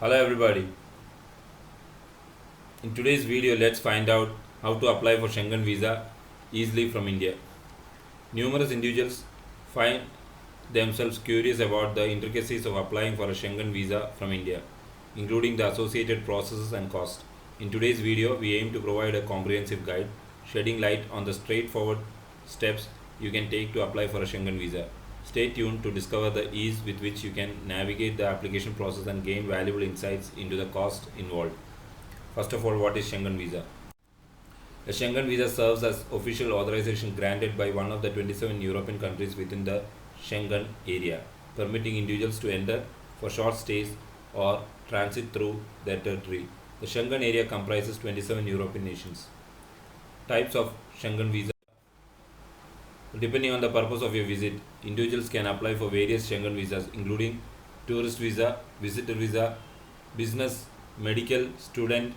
Hello everybody. In today's video, let's find out how to apply for Schengen visa easily from India. Numerous individuals find themselves curious about the intricacies of applying for a Schengen visa from India, including the associated processes and cost. In today's video, we aim to provide a comprehensive guide, shedding light on the straightforward steps you can take to apply for a Schengen visa. Stay tuned to discover the ease with which you can navigate the application process and gain valuable insights into the cost involved. First of all, what is Schengen visa? A Schengen visa serves as official authorization granted by one of the 27 European countries within the Schengen area, permitting individuals to enter for short stays or transit through their territory. The Schengen area comprises 27 European nations. Types of Schengen visa. Depending on the purpose of your visit, individuals can apply for various Schengen visas, including tourist visa, visitor visa, business, medical, student,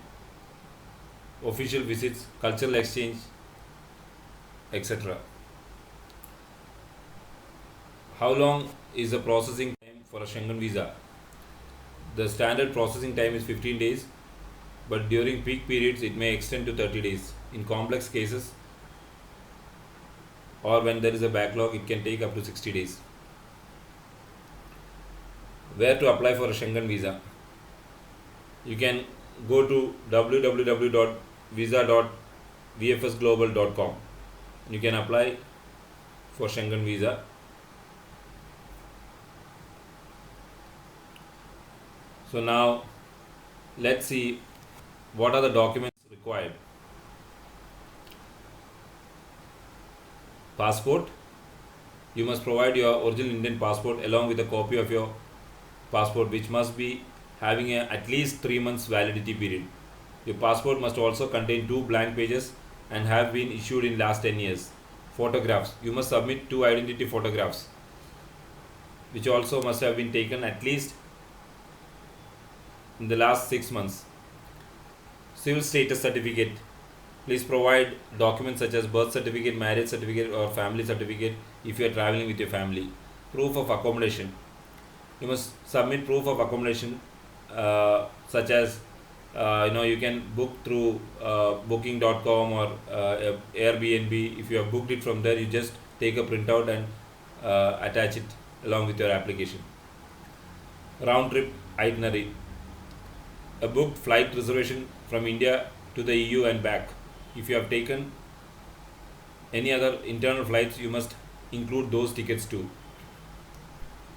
official visits, cultural exchange, etc. How long is the processing time for a Schengen visa? The standard processing time is 15 days, but during peak periods it may extend to 30 days. In complex cases or when there is a backlog, it can take up to 60 days. Where to apply for a Schengen visa? You can go to www.visa.vfsglobal.com. You can apply for Schengen visa. So now let's see what are the documents required. Passport. You must provide your original Indian passport along with a copy of your passport, which must be having at least 3 months validity period. Your passport must also contain 2 blank pages and have been issued in last 10 years. Photographs. You must submit 2 identity photographs, which also must have been taken at least in the last 6 months. Civil status certificate. Please provide documents such as birth certificate, marriage certificate or family certificate if you are traveling with your family. Proof of accommodation. You must submit proof of accommodation such as you can book through booking.com or Airbnb. If you have booked it from there, you just take a printout and attach it along with your application. Round trip itinerary. A booked flight reservation from India to the EU and back. If you have taken any other internal flights, you must include those tickets too.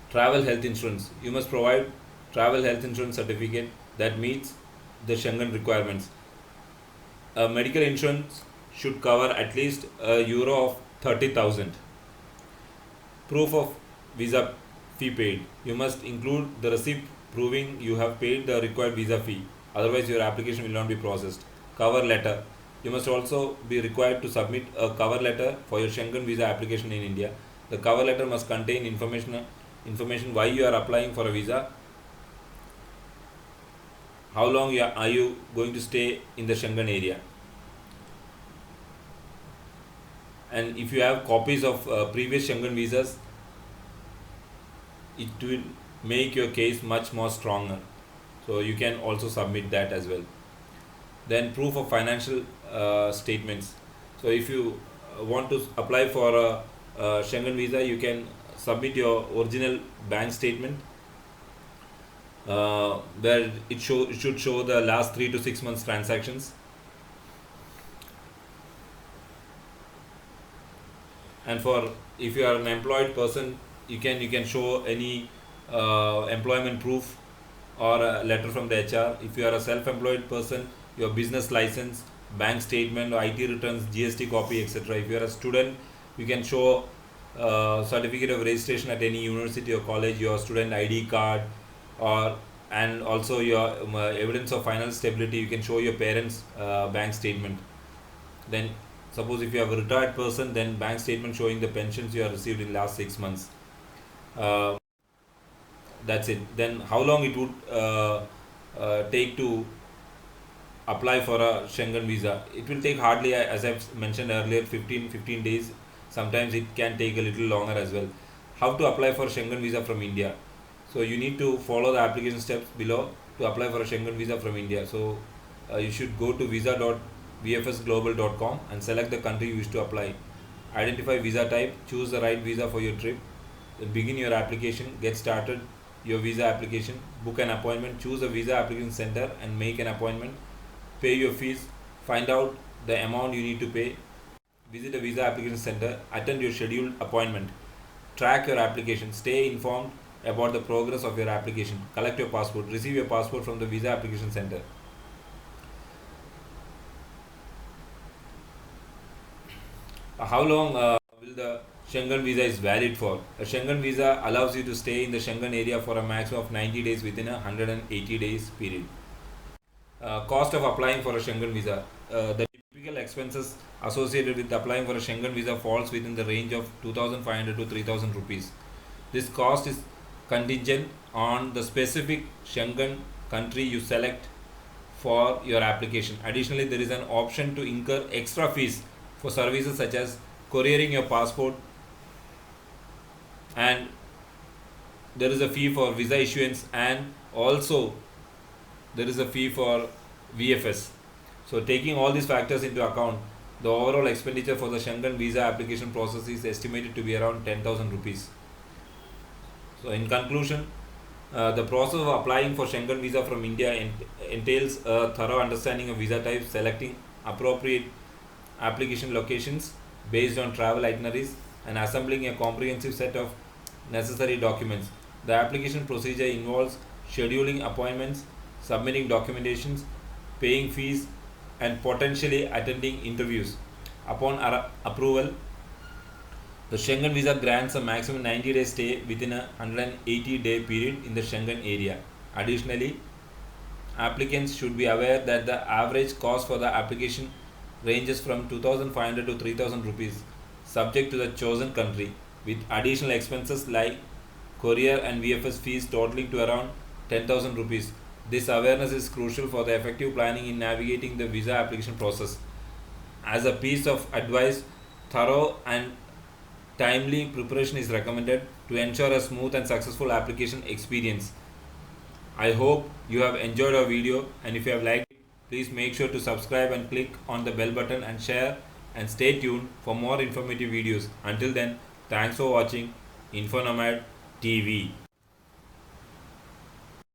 Travel health insurance. You must provide travel health insurance certificate that meets the Schengen requirements. A medical insurance should cover at least euro of 30,000. Proof of visa fee paid. You must include the receipt proving you have paid the required visa fee. Otherwise, your application will not be processed. Cover letter. You must also be required to submit a cover letter for your Schengen visa application in India. The cover letter must contain information why you are applying for a visa, how long are you going to stay in the Schengen area, and if you have copies of previous Schengen visas, it will make your case much more stronger. So you can also submit that as well. Then proof of financial statements. So if you want to apply for a Schengen visa, you can submit your original bank statement where it should show the last 3 to 6 months transactions. And for if you are an employed person, you can show any employment proof or a letter from the HR. If you are a self-employed person, your business license, bank statement, IT returns, GST copy, etc. If you are a student, you can show certificate of registration at any university or college, your student ID card, and also your evidence of financial stability. You can show your parents' bank statement. Then suppose if you have a retired person, then bank statement showing the pensions you have received in last 6 months. That's it. Then how long it would take to apply for a Schengen visa? It will take hardly, as I've mentioned earlier, 15 days. Sometimes it can take a little longer as well. How to apply for Schengen visa from India? So you need to follow the application steps below. to apply for a Schengen visa from India. So you should go to visa.vfsglobal.com and select the country you wish to apply. Identify visa type, choose the right visa for your trip, then begin your application, get started your visa application, book an appointment, choose a visa application center and make an appointment, pay your fees, find out the amount you need to pay, visit a visa application center, attend your scheduled appointment, track your application, stay informed about the progress of your application, collect your passport, receive your passport from the visa application center. How long will the Schengen visa is valid for? A Schengen visa allows you to stay in the Schengen area for a maximum of 90 days within a 180 days period. Cost of applying for a Schengen visa. The typical expenses associated with applying for a Schengen visa falls within the range of 2,500 to 3,000 rupees. This cost is contingent on the specific Schengen country you select for your application. Additionally, there is an option to incur extra fees for services such as couriering your passport, and there is a fee for visa issuance, and also there is a fee for VFS. So taking all these factors into account, the overall expenditure for the Schengen visa application process is estimated to be around 10,000 rupees. So in conclusion, the process of applying for Schengen visa from India entails a thorough understanding of visa types, selecting appropriate application locations based on travel itineraries, and assembling a comprehensive set of necessary documents. The application procedure involves scheduling appointments, submitting documentations, paying fees, and potentially attending interviews. Upon approval, the Schengen visa grants a maximum 90-day stay within a 180-day period in the Schengen area. Additionally, applicants should be aware that the average cost for the application ranges from 2,500 to 3,000 rupees, subject to the chosen country, with additional expenses like courier and VFS fees totaling to around 10,000 rupees. This awareness is crucial for the effective planning in navigating the visa application process. As a piece of advice, thorough and timely preparation is recommended to ensure a smooth and successful application experience. I hope you have enjoyed our video, and if you have liked it, please make sure to subscribe and click on the bell button and share, and stay tuned for more informative videos. Until then, thanks for watching Infonomad TV.